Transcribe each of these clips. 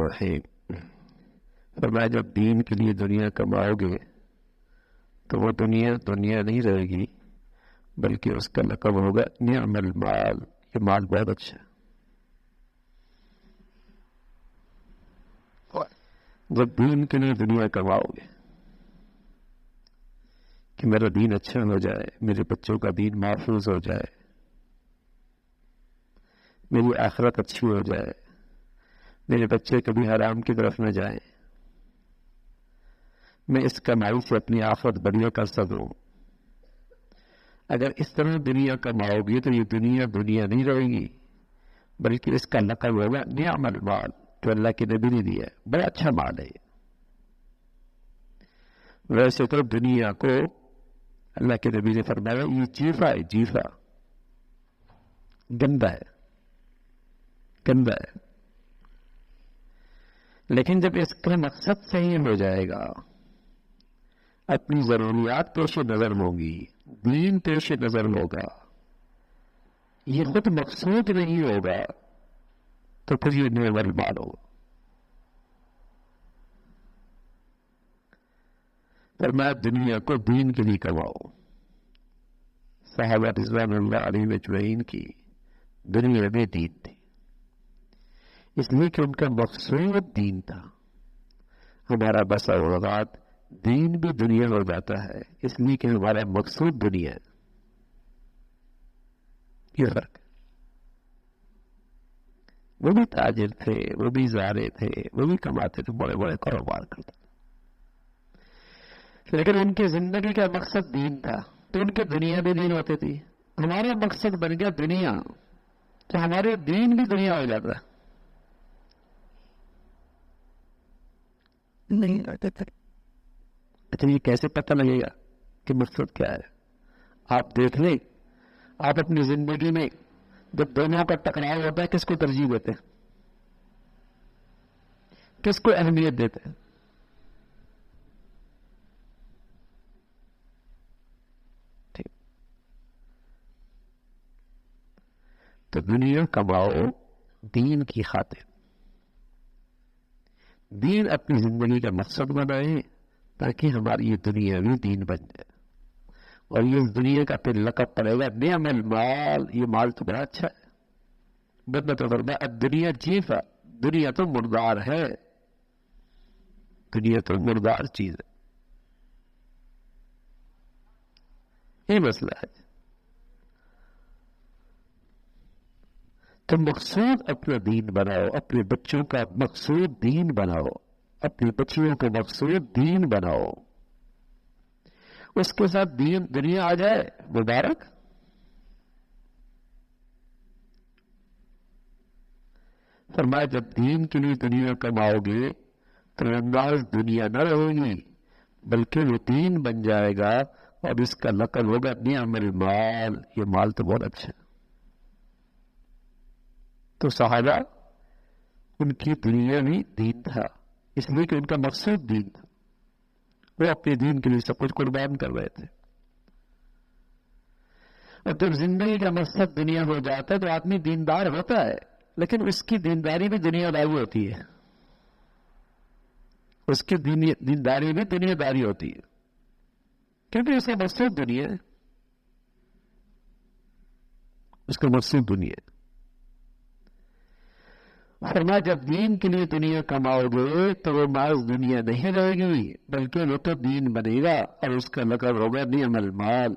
الرحیم. فرمایا جب دین کے لیے دنیا کماؤ گے تو وہ دنیا دنیا نہیں رہے گی، بلکہ اس کا لقب ہوگا نعم المال، یہ مال بہت اچھا ہے. جب دین کے لیے دنیا کماؤ گے کہ میرا دین اچھا ہو جائے، میرے بچوں کا دین محفوظ ہو جائے، میری آخرت اچھی ہو جائے، میرے بچے کبھی حرام کی طرف نہ جائیں، میں اس کمائی سے اپنی آخرت بڑھیا کر سکوں. اگر اس طرح دنیا کماؤ گی تو یہ دنیا دنیا نہیں رہے گی، بلکہ اس کا لقب ہوگا نعم المال، جو اللہ کے نبی نے دیا ہے. بڑا اچھا مال ہے. ویسے تو دنیا کو اللہ کے نبی نے فرمایا یہ جیفا ہے، جیفا گندا ہے، گندا ہے. لیکن جب اس کا مقصد صحیح ہو جائے گا، اپنی ضروریات پیش نظر ہوگی، دین پیش نظر ہوگا، یہ خود مقصود نہیں ہوگا، تو پھر یہ نعم المال ہوگا. فرمایا دنیا کو دین کے لیے کماؤ. صحابہ رضوان اللہ علیہ اجمعین کی دنیا میں دین تھی، اس لیے کہ ان کا مقصود دین تھا. ہمارا بسا اوقات دین بھی دنیا ہو جاتا ہے اس لیے کہ ہمارا مقصود دنیا ہے. یہ فرق. وہ بھی تاجر تھے، وہ بھی زارے تھے، وہ بھی کماتے تھے، بڑے بڑے کاروبار کرتے تھے، لیکن ان کی زندگی کا مقصد دین تھا، تو ان کے دنیا بھی دین ہوتی تھی. ہمارا مقصد بن گیا دنیا، تو ہمارے دین بھی دنیا ہو جاتا. نہیں اچھا یہ کیسے پتہ لگے گا کہ مقصد کیا ہے؟ آپ دیکھ لیں، آپ اپنی زندگی میں جب دونوں کا ٹکراؤ ہوتا ہے کس کو ترجیح دیتے ہیں؟ کس کو اہمیت دیتے ہیں؟ تو دنیا کماؤ دین کی خاطر، دین اپنی زندگی کا مقصد بنائے تاکہ ہماری یہ دنیا بھی دین بن جائے. اور یہ دنیا کا پھر لقب پڑے گا نعم المال، یہ مال تو بڑا اچھا ہے. بدنا تو فرمایا دنیا جیفا، دنیا تو مردار ہے، دنیا تو مردار چیز ہے. یہ مسئلہ ہے. تو مقصود اپنا دین بناؤ، اپنے بچوں کا مقصود دین بناؤ، اپنی بچیوں کا مقصود دین بناؤ. اس کے ساتھ دین دنیا آ جائے مبارک. فرمایا جب دین کے لیے دنیا کماؤ گے تو انداز دنیا نہ رہے گی، بلکہ وہ دین بن جائے گا، اور اس کا لقب ہوگا نعم المال، یہ مال تو بہت اچھا ہے. تو صحابہ ان کی دنیا بھی دین تھا، اس لیے کہ ان کا مقصود دین تھا. وہ اپنے دین کے لیے سب کچھ قربان کر رہے تھے. اور جب زندگی کا مقصد دنیا ہو جاتا ہے تو آدمی دیندار ہوتا ہے، لیکن اس کی دینداری بھی دنیا داری ہوتی ہے. اس کی دینداری بھی دنیا داری ہوتی ہے، کیونکہ اس کا مقصد دنیا ہے، اس کا مقصد دنیا ہے. فرمایا جب دین کے لیے دنیا کماؤ گے تو وہ محض دنیا نہیں رہے گی، بلکہ وہ تو دین بنے گا، اور اس کا لقب ہوگا نعم المال،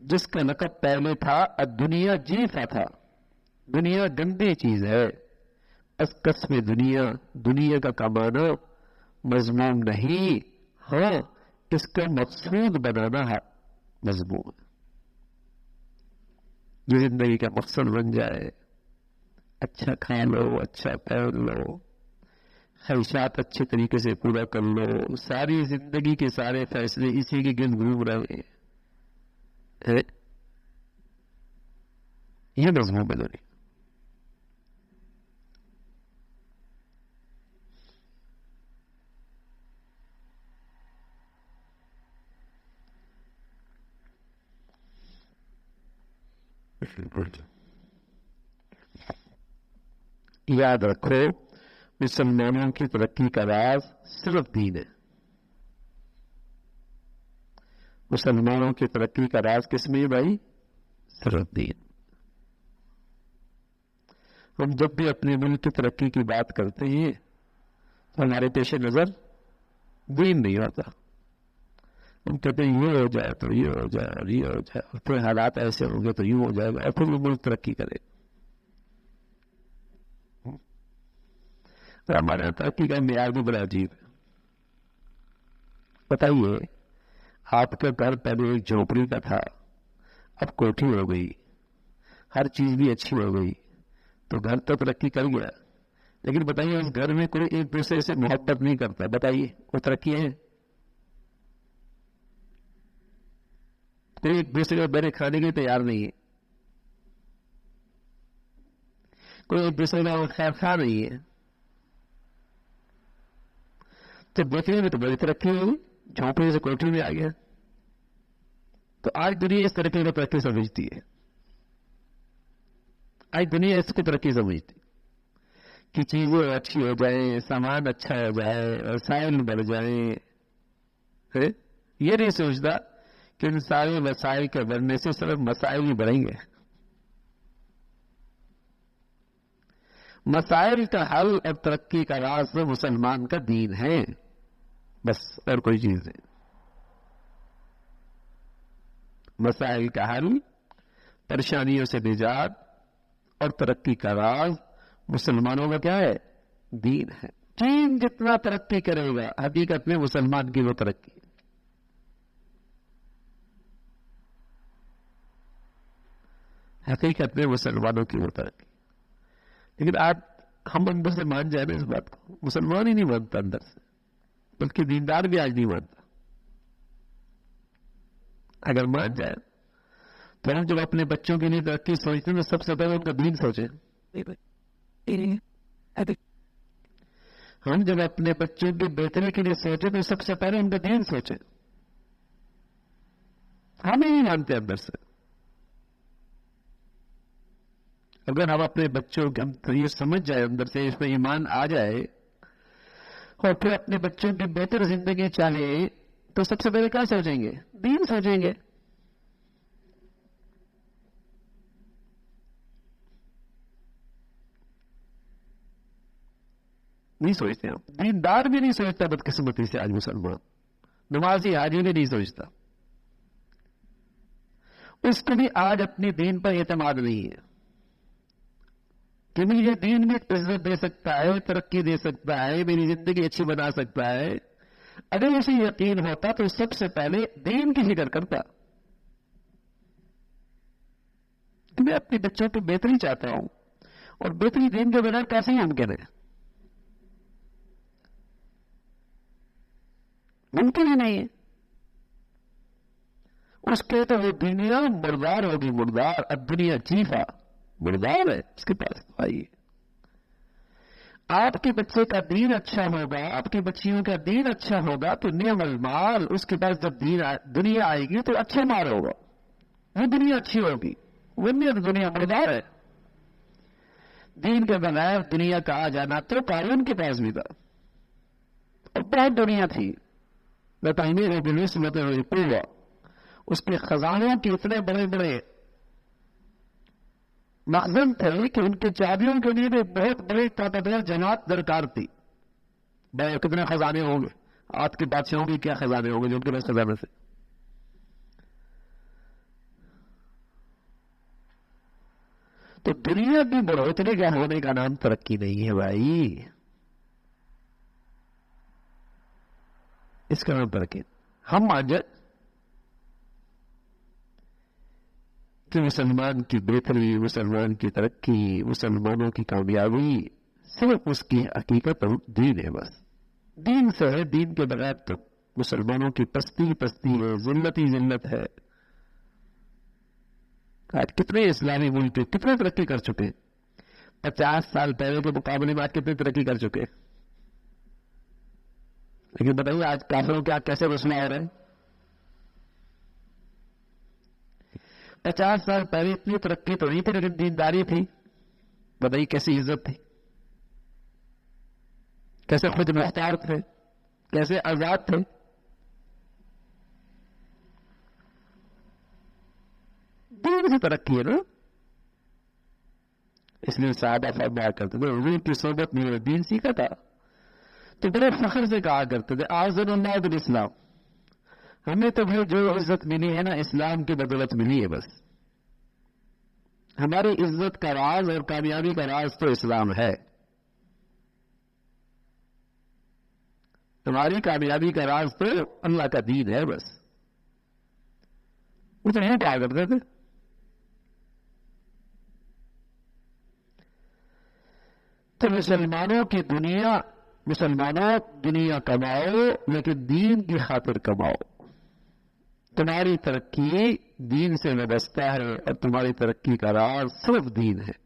جس کا لقب پہلے تھا دنیا جیفا تھا. دنیا گندی چیز ہے. اس قسم دنیا کا کمانا مضمون نہیں، ہاں اس کا مقصود بنانا ہے مضمون. جو زندگی کا مقصد بن جائے، اچھا کھا لو، اچھا پہن لو، خواہشات اچھے طریقے سے پورا کر لو، ساری زندگی کے سارے فیصلے اسی کے گرد گھوم رہے ہیں، یہ مضمون بدلی. یاد رکھو مسلمانوں کی ترقی کا راز صرف دین ہے. مسلمانوں کی ترقی کا راز کس میں ہے بھائی؟ صرف دین. ہم جب بھی اپنے ملک کی ترقی کی بات کرتے ہیں تو ہمارے پیش نظر دین نہیں ہوتا. ہم کہتے ہیں یہ ہو جائے تو یہ ہو جائے اور یہ ہو جائے اور پھر حالات ایسے ہوں گے تو یوں ہو جائے گا اور پھر وہ ملک ترقی کرے. ہمارے ترقی کا معیار بھی بڑا عجیب ہے. بتائیے، آپ کا گھر پہلے ایک جھوپڑی کا تھا، اب کوٹھی ہو گئی، ہر چیز بھی اچھی ہو گئی، تو گھر تو ترقی کر گیا. لیکن بتائیے اس گھر میں کوئی ایک دوسرے سے محبت نہیں کرتا، بتائیے وہ ترقی ہے؟ کوئی ایک دوسرے کو بیٹھے کھانے کے لیے تیار نہیں ہے، کوئی ایک دوسرے کا خیر خواہ نہیں ہے. تو دیکھنے میں تو بڑی ترقی ہوگی، جھونپڑی سے کوٹھی میں آ گیا. تو آج دنیا اس طریقے کو ترقی سمجھتی ہے. آج دنیا اس کو ترقی سمجھتی کہ چیزیں اچھی ہو جائیں، سامان اچھا ہو جائے، وسائل بڑھ جائیں. یہ نہیں سوچتا کہ ان سارے وسائل کے بڑھنے سے صرف مسائل ہی بڑھیں گے. مسائل کا حل اور ترقی کا راز مسلمان کا دین ہے، بس اور کوئی چیز نہیں. مسائل کا حل، پریشانیوں سے نجات اور ترقی کا راز مسلمانوں کا کیا ہے؟ دین ہے. دین جتنا ترقی کرے گا حقیقت میں مسلمان کی وہ ترقی. حقیقت میں مسلمانوں کی وہ ترقی. لیکن آج ہم اندر سے مان جائیں اس بات کو، مسلمان ہی نہیں مانتا اندر سے، بلکہ دیندار بھی آج نہیں مانتا. اگر مان جائے تو ہم جب اپنے بچوں کے لیے ترقی سوچتے ہیں تو سب سے پہلے ان کا دین سوچیں. ہم جب اپنے بچوں کی بہتری کے لیے سوچیں تو سب سے پہلے ان کا دین سوچیں. ہم ہی نہیں مانتے اندر سے. اگر ہم اپنے بچوں کے یہ سمجھ جائے اندر سے، اس میں ایمان آ جائے اور پھر اپنے بچوں کی بہتر زندگی چاہے تو سب سے پہلے کیا سوچیں گے؟ دین سوچیں گے. نہیں سوچتے ہم. دیندار بھی نہیں سوچتا بدقسمتی سے آج مسلمان. نمازی حاجی بھی نہیں سوچتا. اس کو بھی آج اپنے دین پر اعتماد نہیں ہے کہ مجھے دین میں عزت دے سکتا ہے، ترقی دے سکتا ہے، میری زندگی اچھی بنا سکتا ہے. اگر اسے یقین ہوتا تو سب سے پہلے دین کی فکر کرتا کہ میں اپنے بچوں کی بہتری چاہتا ہوں اور بہتری دین کے بغیر کیسے ہی ہم کریں؟ ممکن ہی نہیں ہے. اس کے تو وہ دنیا مردار ہوگی، مردار. اب دنیا چیفا مردار ہے اس کے پاس. آئیے، آپ کے بچے کا دین اچھا ہوگا، آپ کی بچیوں کا دین اچھا ہوگا تو نعم المال. اس کے پاس جب دنیا آئے گی تو اچھا مال ہوگا، وہ دنیا اچھی ہوگی. دنیا مردار ہے. دین کے بغیر دنیا کا آ جانا تو قارون کے پاس بھی تھا اور بہت دنیا تھی. پورا اس کے خزانوں کے اتنے بڑے بڑے مخزن تھے کہ ان کے چابیوں کے لیے بھی بہت بڑی طاقتور جماعت درکار تھی. کتنے خزانے ہوں گے آج کے بادشاہوں کے؟ کیا خزانے ہوں گے جو ان کے پاس خزانے سے. تو دنیا کی بڑھوتری کا ہونے کا نام ترقی نہیں ہے بھائی. اس کا نام ترقی. ہم مان جائیں کہ مسلمان کی بہتری، مسلمان کی ترقی، مسلمانوں کی کامیابی صرف اس کی حقیقت دین ہے. بس دین سے ہے. دین کے بغیر تو مسلمانوں کی پستی پستی ہے، ذلت ہی ذلت ہے. آج کتنے اسلامی ملک کتنے ترقی کر چکے؟ 50 سال پہلے کے مقابلے میں آج کتنے ترقی کر چکے؟ لیکن بتائیے آج کافروں کے کیسے مسئلہ ہو رہے ہیں؟ 50 سال پہلے اتنی ترقی تو نہیں تھی لیکن دینداری تھی. بتائیے کیسی عزت تھی. کیسے خود مختار تھے، کیسے آزاد تھے. دین کی ترقی ہے نا. اس لیے صحابہ فرمایا کرتے تھے حضور کی صحبت میں نے دین سیکھا تھا تو بڑے فخر سے کہا کرتے تھے اعزنا اللہ بالاسلام، ہمیں تو بھائی جو عزت ملی ہے نا اسلام کی بدولت ملی ہے. بس ہماری عزت کا راز اور کامیابی کا راز تو اسلام ہے. تمہاری کامیابی کا راز تو اللہ کا دین ہے. بس وہ تو نہیں کہا کرتے تھے. تو مسلمانوں دنیا کماؤ لیکن دین کی خاطر کماؤ. تمہاری ترقی دین سے وابستہ ہے اور تمہاری ترقی کا راز صرف دین ہے.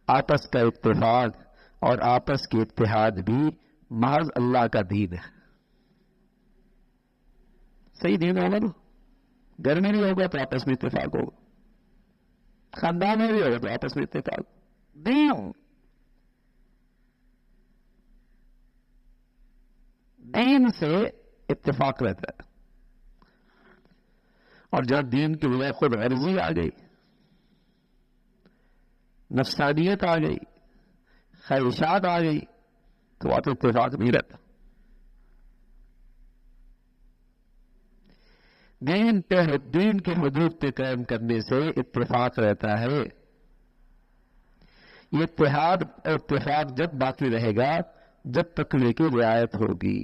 آپس کا اتفاق اور آپس کے اتحاد بھی محض اللہ کا دین ہے. صحیح دین ہوگا نا. گھر میں نہیں ہوگا تو آپس میں اتفاق ہوگا، خاندان میں بھی ہوگا تو آپس میں اتفاق. دین سے اتفاق رہتا ہے. اور جب دین کی بجائے خود غرضی آ گئی، نفسانیت آ گئی، خواہشات آ گئی تو وہاں تو اتفاق نہیں رہتا. دین کے حدود پہ قائم کرنے سے اتفاق رہتا ہے. یہ اتفاق جب باقی رہے گا جب تقوی کی رعایت ہوگی.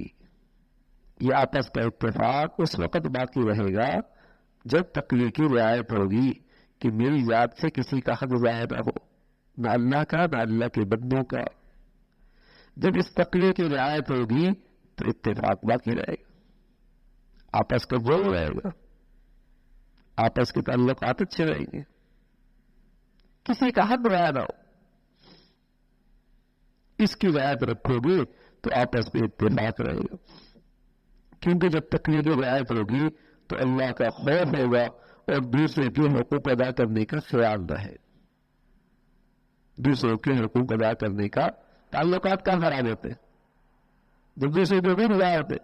یہ آپس کا اتفاق اس وقت باقی رہے گا جب تقوی کی رعایت ہوگی کہ میری ذات سے کسی کا حق ضائع نہ ہو، نہ اللہ کا نہ اللہ کے بندوں کا. جب اس تقوی کی رعایت ہوگی تو اتفاق باقی رہے گا، آپس کا جوڑ رہے گا، آپس کے تعلقات اچھے رہیں گے، کسی کا حق ضائع نہ ہو. اس کی رعایت رکھو گے تو آپس میں اتفاق رہے گا. کیونکہ جب تقوی کی رعایت ہوگی تو اللہ کا خوف ہوگا اور دوسرے کے حقوق ادا کرنے کا خیال رہے. دوسروں کے حقوق ادا کرنے کا تعلقات کا خراب ہوتے، جب دوسرے کو بھی رضا ہوتے،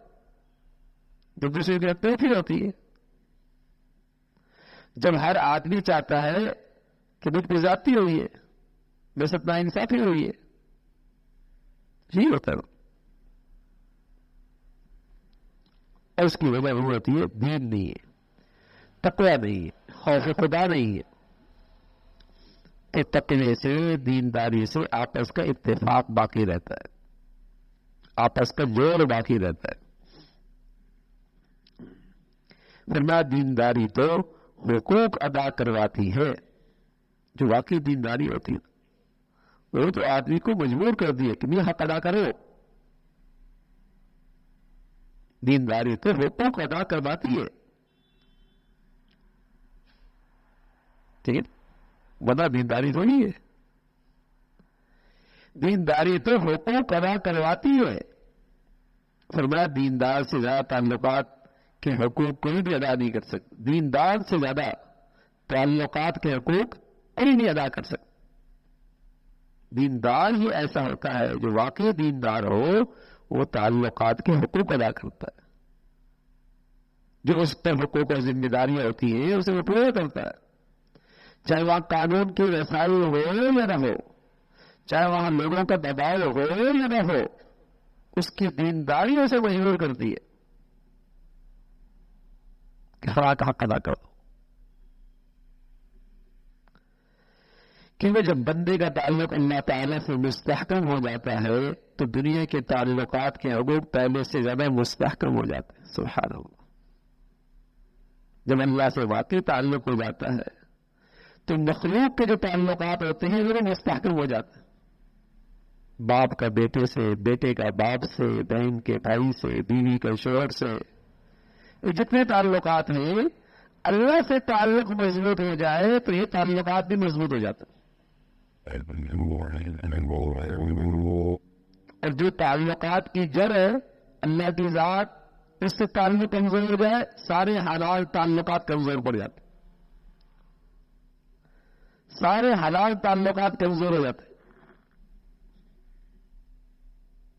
جب دوسرے کی توفیق ہوتی ہے. جب ہر آدمی چاہتا ہے کہ مجھ پہ زیادتی ہوئی ہے، میرے ساتھ ناانصافی ہوئی ہے، یہی ہوتا ہے. اور اس کی وجہ وہ ہوتی ہے دین نہیں ہے، تقوی نہیں ہے، خوف خدا نہیں ہے. کہ تقوی سے، دینداری سے آپس کا اتفاق باقی رہتا ہے، آپس کا جوڑ باقی رہتا ہے. فرمایا دینداری تو حقوق ادا کرواتی ہے. جو واقعی دینداری ہوتی ہے وہ تو آدمی کو مجبور کر دیا کہ یہ حق ادا کرو. دینداری تو حقوق ادا کرواتی ہے، ٹھیک ہے، ورنہ دینداری تو نہیں ہے. دینداری تو حقوق ادا کرواتی ہے. فرمایا دیندار سے زیادہ تعلقات کے حقوق کوئی بھی ادا نہیں کر سکتا. دیندار سے زیادہ تعلقات کے حقوق کوئی نہیں ادا کر سکتا. دیندار ہی ایسا ہوتا ہے جو واقعی دیندار ہو وہ تعلقات کے حقوق ادا کرتا ہے. جو اس پر حقوق اور ذمہ داریاں ہوتی ہیں اسے وہ پورا کرتا ہے، چاہے وہاں قانون کی رسائی ہو یا نہ ہو، چاہے وہاں لوگوں کا دباؤ ہو یا نہ ہو، اس کی دینداری اسے مجبور کرتی ہے کہ خدا کا حق ادا کرو. کیونکہ جب بندے کا تعلق اللہ تعالیٰ سے مستحکم ہو جاتا ہے تو دنیا کے تعلقات کے حقوق پہلے سے زیادہ مستحکم ہو جاتے ہیں. سبحان اللہ. جب اللہ سے واقعی تعلق ہو جاتا ہے تو مخلوق کے جو تعلقات ہوتے ہیں وہ مستحکم ہو جاتے ہیں. باپ کا بیٹے سے، بیٹے کا باپ سے، بہن کے بھائی سے، بیوی کا شوہر سے، جتنے تعلقات ہیں اللہ سے تعلق مضبوط ہو جائے تو یہ تعلقات بھی مضبوط ہو جاتے ہیں. اور جو تعلقات کی جڑ ہے اللہ کی ذات، اس سے تعلق کمزور ہو جائے سارے حلال تعلقات کمزور پڑ جاتے، سارے حلال تعلقات کمزور ہو جاتے.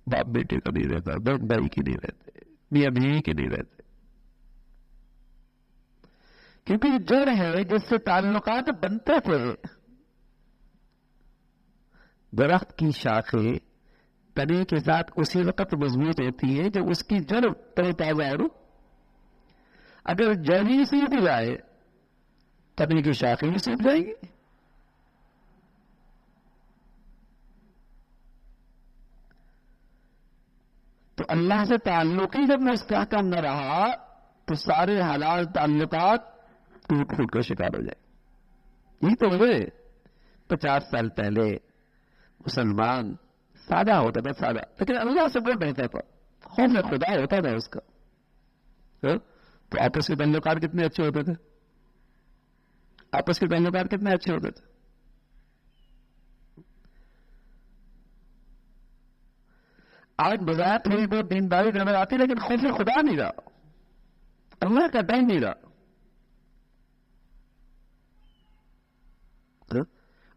باپ بیٹے کا نہیں رہتا، بہن بھائی کی نہیں رہتے، میاں بیوی کے نہیں رہتے، کیونکہ جڑ ہے جس سے تعلقات بنتے تھے. درخت کی شاخیں تنے کے ساتھ اسی وقت مضبوط ہوتی ہے جب اس کی جڑ تر تازہ ہے. اگر جڑ ہی سوکھ جائے تنے کی شاخیں بھی سوکھ جائیں گی. تو اللہ سے تعلق ہی جب مستحکم نہ رہا تو سارے حلال تعلقات ٹوٹ پھوٹ کا شکار ہو جائے. یہی تو ہوئے 50 سال پہلے مسلمان سادہ ہوتا تھا، سادہ، لیکن اللہ سے بڑھ رہتا تھا، خوف خدا ہوتا تھا اس کا. تو آپس کے تعلقات کتنے اچھے ہوتے تھے، آپس کے تعلقات کتنے اچھے ہوتے تھے. آج بظاہر تھوڑی بہت دینداری نظر آتی لیکن خوف خدا نہیں رہا، اللہ کا ڈر نہیں رہا.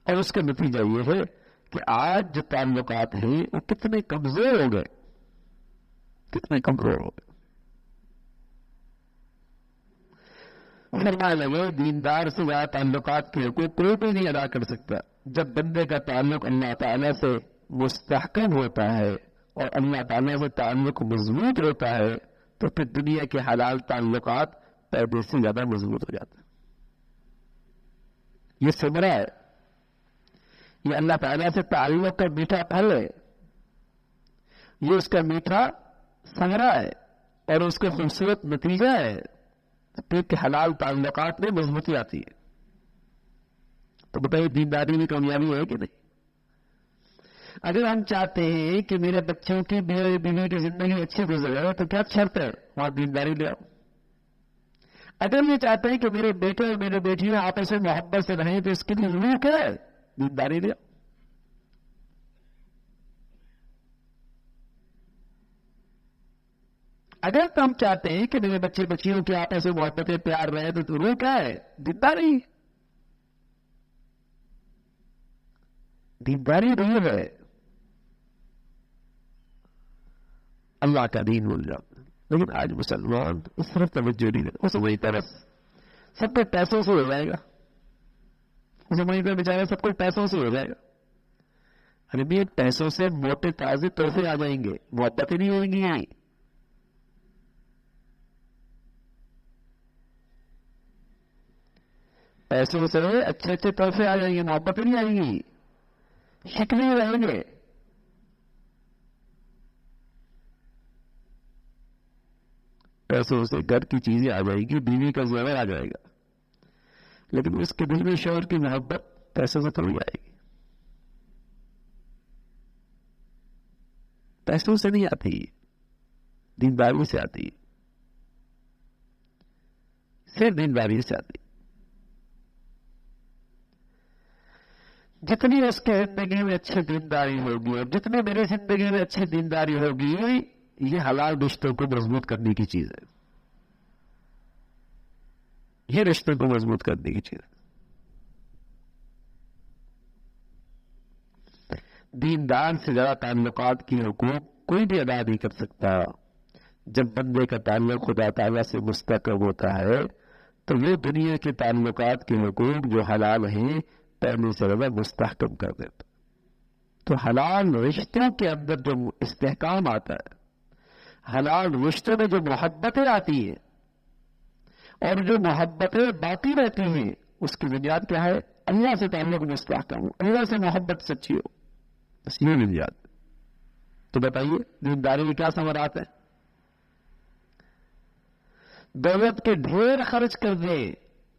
اور اس کا نتیجہ یہ ہے کہ آج جو تعلقات ہیں وہ کتنے کمزور ہو گئے، کتنے کمزور ہو گئے. فرمایا لگے دیندار سے زیادہ تعلقات کے حقوق کوئی بھی نہیں ادا کر سکتا. جب بندے کا تعلق اللہ تعالیٰ سے مستحکم ہوتا ہے اور اللہ تعالیٰ سے تعلق مضبوط ہوتا ہے تو پھر دنیا کے حلال تعلقات پہلے سے زیادہ مضبوط ہو جاتا ہے. یہ ثمرہ ہے، یہ اللہ تعالیٰ سے تعلق کا میٹھا پھل ہے، یہ اس کا میٹھا ثمرہ ہے اور اس کا خوبصورت نتیجہ ہے. پھر کہ حلال تعلقات میں مضبوطی آتی ہے. تو بتائیے دینداری میں کامیابی ہے کہ نہیں؟ اگر ہم چاہتے ہیں کہ میرے بچوں کی میرے بیوی کی زندگی اچھی گزرے تو کیا شرط ہے؟ وہاں دینداری لے آؤ. اگر یہ چاہتے ہیں کہ میرے بیٹے اور میرے بیٹی میں آپس میں محبت سے رہیں تو اس کے لیے ضرور کیا ہے؟ دینداری لے آؤ. اگر تو ہم چاہتے ہیں کہ میرے بچے بچیوں کے آپس میں محبت پیار رہے تو ضرور کیا ہے؟ دینداری. دینداری ضرور ہے. اللہ کا دین بھول جاتا ہے. لیکن آج مسلمان اس طرف توجہ نہیں دیتا. وہ سمجھتا ہے سب کچھ پیسوں سے ہو جائے گا، وہ سمجھتا ہے بیچارہ سب کچھ پیسوں سے ہو جائے گا. ارے بھی پیسوں سے موٹے تازے تحفے آ جائیں گے، محبتیں نہیں ہوئیں گی. پیسوں سے اچھے اچھے تحفے آ جائیں گے، محبتیں نہیں آئیں گی، شکلیں رہیں گے. پیسوں سے گھر کی چیزیں آ جائیں گی، بیوی کا زیور آ جائے گا، لیکن اس کے دل میں شوہر کی محبت پیسوں سے تھوڑی آئے گی. پیسوں سے نہیں آتی، دینداری سے آتی، صرف دینداری سے آتی. جتنی اس کے زندگی میں اچھی دینداری ہوگی اور جتنی میری زندگی میں اچھی دینداری ہوگی یہ حلال رشتوں کو مضبوط کرنے کی چیز ہے. یہ رشتوں کو مضبوط کرنے کی چیز ہے. دیندار سے زیادہ تعلقات کی حقوق کوئی بھی ادا نہیں کر سکتا. جب بندے کا تعلق خدا تعالیٰ سے مستحکم ہوتا ہے تو وہ دنیا کے تعلقات کے حقوق جو حلال ہیں پہلے سے زیادہ مستحکم کر دیتا. تو حلال رشتوں کے اندر جو استحکام آتا ہے، حلال رشتوں میں جو محبتیں آتی ہیں اور جو محبتیں باقی رہتی ہیں اس کی بنیاد کیا ہے؟ اللہ سے تعلق مستحکم ہو، اللہ سے محبت سچی ہو، بس یہ بنیاد. تو بتائیے دینداری میں کیا ثمرات ہیں؟ دولت کے ڈھیر خرچ کر دے،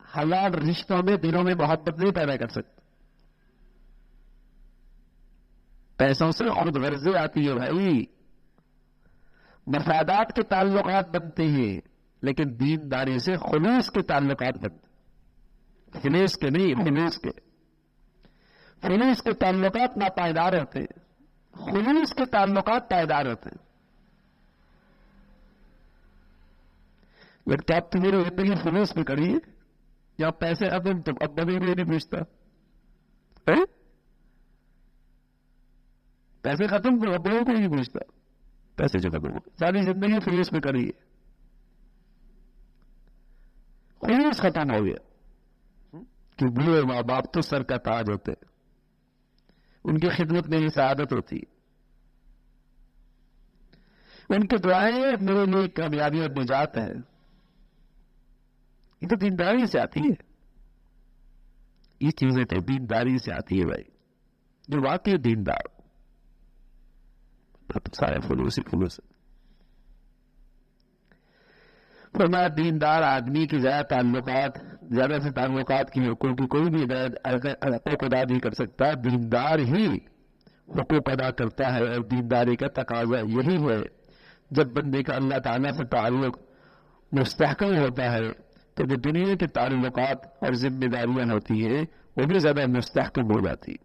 حلال رشتوں میں دلوں میں محبت نہیں پیدا کر سکتے. پیسوں سے خود غرضی آتی ہے بھائی، مفادات کے تعلقات بنتے ہیں، لیکن دینداری سے خلوص کے تعلقات بنتے. خلوص کے نہیں، خلوص کے. خلوص کے تعلقات ناپائیدار ہوتے ہیں، خلوص کے تعلقات پائیدار ہوتے ہیں. بٹ کیا تم میری زندگی فلوس میں کری ہے یا پیسے اب تم اب بھی نہیں پوچھتا پیسے ختم کرو اب کو نہیں پوچھتا پیسے جو ختم ہو ساری زندگی فلوس میں کری ہے فلوس ختم ہو گیا کہ بوڑھے ماں باپ تو سر کا تاج ہوتے ان کی خدمت میری سعادت ہوتی ان کی دعائیں میرے لیے کامیابی اور نجات ہے یہ تو دینداری سے آتی ہے یہ چیزیں تو دینداری سے آتی ہے بھائی جو واقعی دیندار تو سارے فلوس ہی فلوس فرمایا دیندار آدمی کی زیادہ سے تعلقات کی حقوق کی کوئی بھی حقوق ادا نہیں کر سکتا دیندار ہی حقوق ادا کرتا ہے اور دینداری کا تقاضا یہی ہے جب بندے کا اللہ تعالیٰ سے تعلق مستحکم ہوتا ہے تو جو دنیا کے تعلقات اور ذمہ داریاں ہوتی ہیں وہ بھی زیادہ مستحکم ہو جاتی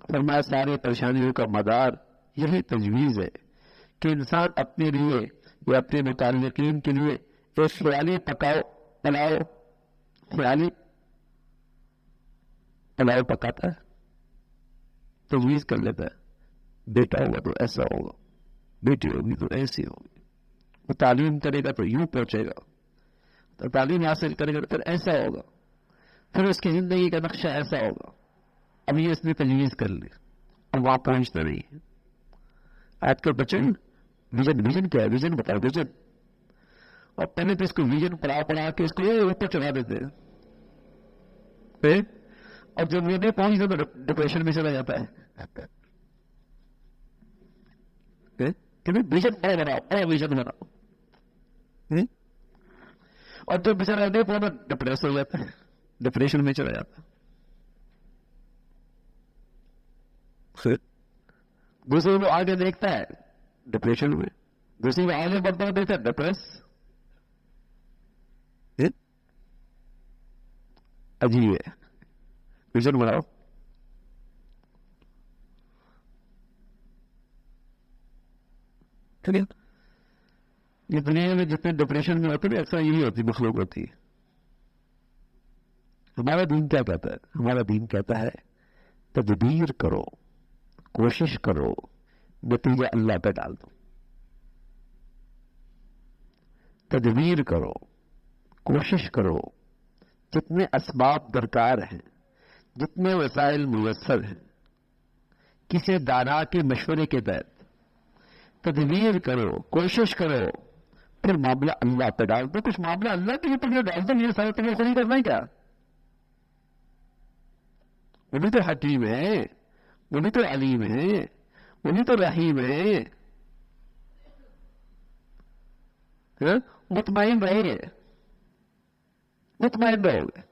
فرمایا سارے پریشانیوں کا مدار یہی تجویز ہے کہ انسان اپنے لیے یا اپنے متعلقین کے لیے ایک خیالی پلاؤ پکاتا ہے تجویز کر لیتا ہے بیٹا ہوگا تو ایسا ہوگا بیٹی ہوگی تو ایسی ہوگی وہ تعلیم کرے گا تو یوں پہنچے گا تو تعلیم حاصل کرے گا تو پھر ایسا ہوگا پھر اس کی زندگی کا نقشہ ایسا ہوگا اب یہ اس نے تجویز کر لی اب وہاں پہنچتا نہیں ہے آج کل بچے ویژن کیا ہے ویژن بتاؤ ویژن اور پہلے تو اس کو ویژن پڑھا کے اس کو اوپر چڑھا دیتے ہیں اور جب یہ نہیں پہنچتا تو ڈپریشن میں چلا جاتا ہے ویژن بناؤ اور جب بیچارہ نہیں پہنچا ڈپریس ہو جاتا ہے ڈپریشن میں چلا جاتا ہے دوسرے کو آگے دیکھتا ہے ڈپریشن میں دوسرے کو آگے بڑھتا دیکھتا ہے ڈپریس عجیب ہے ویژن بناؤ ٹھیک ہے یہ دنیا میں جتنے ڈپریشن میں ہوتے ہیں اکثر یہی ہوتی مخلوق ہوتی ہے ہمارا دین کیا کہتا ہے ہمارا دین کہتا ہے تدبیر کرو کوشش کرو نتیجہ اللہ پہ ڈال دو تدبیر کرو کوشش کرو جتنے اسباب درکار ہیں جتنے وسائل میسر ہیں کسی دانا کے مشورے کے تحت تدبیر کرو کوشش کرو پھر معاملہ اللہ پہ ڈال دو کچھ معاملہ اللہ کے اوپر ڈال دو میرے سارے تمہیں نہیں کرنا ہے کیا وہ بھی تو حکیم ہے وہ بھی تو علیم ہے وہ بھی تو رحیم ہے مطمئن رہے مطمئن رہو گے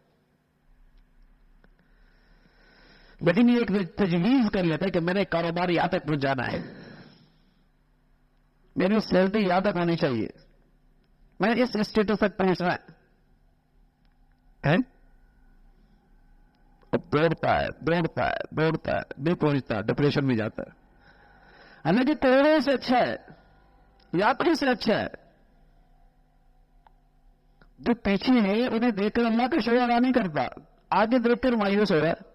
لیکن یہ ایک تجویز کر لیتا ہے کہ میرے کاروبار یہاں تک پہنچ جانا ہے میری سیلری یہاں تک آنی چاہیے میں اس اسٹیٹس تک پہنچنا ہے دوڑتا ہے نہیں پہنچتا ڈپریشن میں جاتا ہے حالانکہ توڑنے سے اچھا ہے یاتری سے اچھا ہے جو پیچھے ہے انہیں دیکھ کر اللہ کا شکر ادا نہیں کرتا آگے دیکھ کر مایوس ہو رہا ہے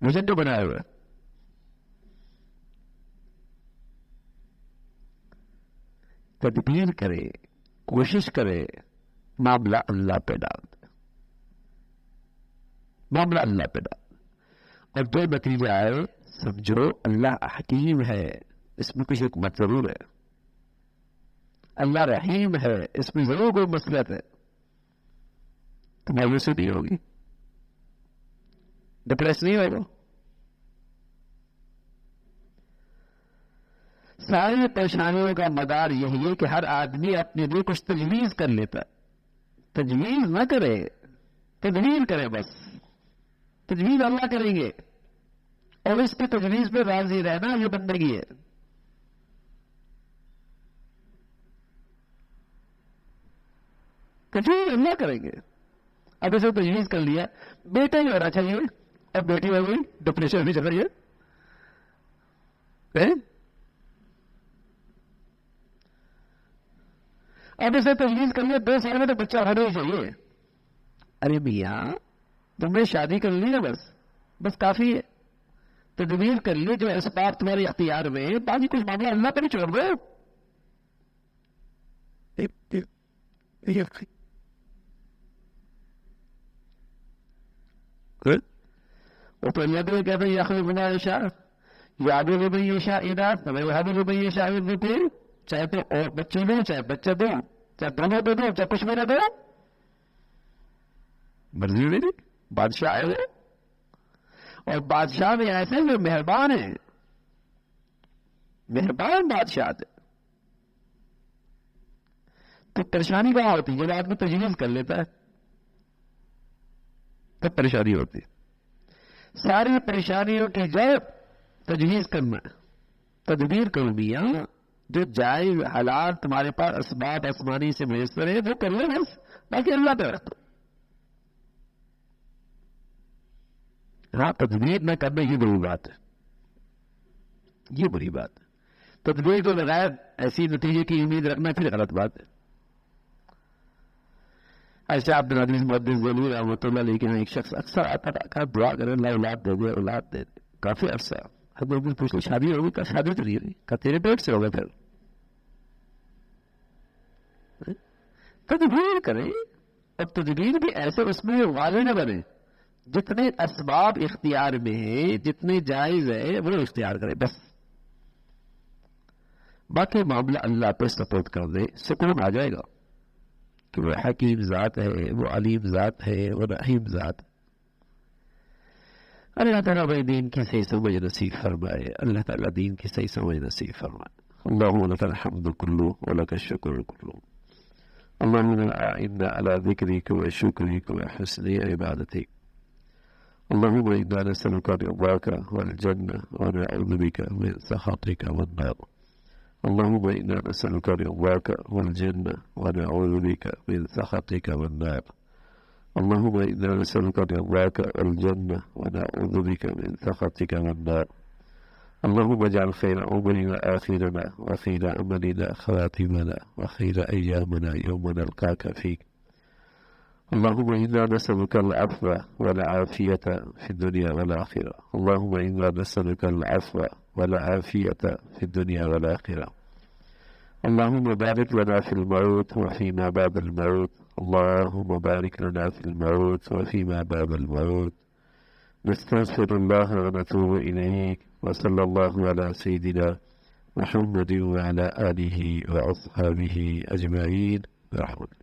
مجھے جو بنایا ہوا ہے تدبیر کرے کوشش کرے معاملہ اللہ پہ ڈال دے معاملہ اللہ پہ ڈال اور جو نتیجہ آئے سمجھو اللہ حکیم ہے اس میں کچھ حکمت ضرور ہے اللہ رحیم ہے اس میں ضرور کوئی مصلحت ہے تو مایوسی نہیں ہوگی ڈپریس نہیں ہوگا ساری پریشانیوں کا مدار یہی ہے کہ ہر آدمی اپنے لیے کچھ تجویز کر لیتا تجویز نہ کرے تدبیر کرے بس تجویز اللہ کریں گے اور اس کی تجویز پہ راضی رہنا یہ بندگی ہے تجویز اللہ کریں گے اب اسے تجویز کر لیا بیٹا ہی ہونا چاہیے اب بیٹی ہو گئی ڈپریشن بھی چل رہی ہے اب اسے تجویز کر لیا 2 سال میں تو بچہ ہونا ہی چاہیے. ارے میاں تم نے شادی کر لی نا، بس کافی ہے. تدبیر کر لی جو اسباب تمہارے اختیار میں، باقی کچھ معاملہ اللہ پہ نہیں چھوڑ دو. وہ تو اللہ تعالیٰ کہتے ہیں یاخذ بنا یشاء یعدل من یشاء اناثا ویہب من یشاء الذکور. چاہے تو اور بچے دو، چاہے بچہ دو، چاہے دونوں دو، چاہے کچھ بھی نہ دو، مرضی میری. بادشاہ ہے، اور بادشاہ میں ایسے جو مہربان ہیں، مہربان بادشاہ ہے. تو پریشانی کہاں ہوتی ہے؟ جب آدمی تجویز کر لیتا ہے تب پریشانی ہوتی ہے. ساری پریشانیوں کی جڑ تجویز کرنا، تدبیر کرو میاں. جو جائز حالات تمہارے پاس اسباب آسمانی سے میسر ہے وہ کر لو، بس باقی اللہ پہ رکھ دو. ہاں تدبیر نہ کرنا یہ بری بات ہے، یہ بری بات ہے. تدبیر کو بغیر ایسی نتیجے کی امید رکھنا پھر غلط بات ہے. ایسے عبدالعزیز محدث ذیلی رحمۃ اللہ علیہ کے یہاں ایک شخص اکثر آتا تھا، دعا کرے اللہ اولاد دے دے، اولاد دے دے. کافی عرصہ حضرت نے پوچھا شادی ہوگی؟ کہا شادی تو نہیں ہوئی. کہا تیرے پیٹ سے ہوگا. پھر تدبیر کریں، اور تدبیر بھی ایسے اس میں واضح نہ بنے. جتنے اسباب اختیار میں ہیں، جتنے جائز ہے وہ اختیار کرے بس. باقی معاملہ اللہ پہ سپورٹ کر دے، سکون آ جائے گا کہ وہ حکیم ذات ہے، وہ علیم ذات ہے، وہ رحیم ذات. اللہ تعالیٰ بھائی دین کی صحیح سمجھ نصیب فرمائے. اللہ تعالیٰ دین کی صحیح سمجھ نصیب فرمائے. اللہم لک الحمد کلہ ولک الشکر کلہ. اللہم اعنا علی ذکرک وشکرک وحسن عبادتک. اللہم انا نسألک رضاک والجنہ ونعوذ بک من سخطک والنار. اللهم إنا نسألك رضاك والجنة ونعوذ بك من سخطك والنار. اللهم إنا نسألك رضاك والجنة ونعوذ بك من سخطك والنار. اللهم اجعل خير عمرنا آخرنا وخير أملنا خواتمنا وخير أيامنا يوم نلقاك فيك. اللهم إنا نسألك العفو والعافية في الدنيا والآخرة. اللهم إنا نسألك العفو والعافية في الدنيا والآخرة. اللهم بارك لنا في الموت وفيما بعد الموت. اللهم بارك لنا في الموت وفيما بعد الموت. نستغفر الله ونتوب إليك. وصلى الله على سيدنا محمد وعلى آله وأصحابه أجمعين برحمته.